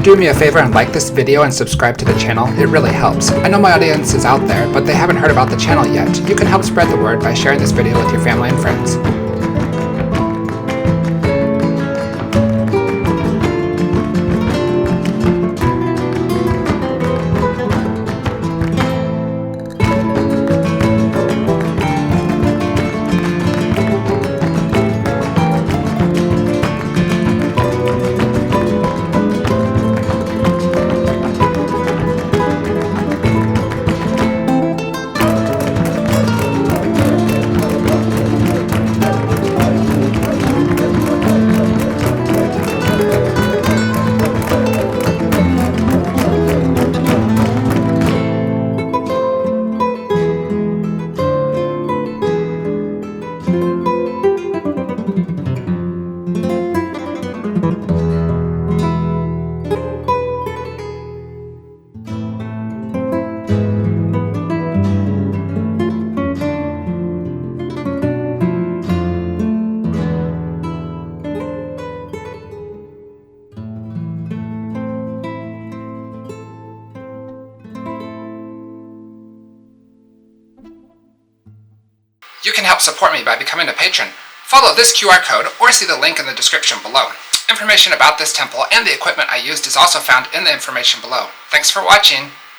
do me a favor and like this video and subscribe to the channel? It really helps. I know my audience is out there, but they haven't heard about the channel yet. You can help spread the word by sharing this video with your family and friends. You can help support me by becoming a patron. Follow this QR code or see the link in the description below. Information about this temple and the equipment I used is also found in the information below. Thanks for watching.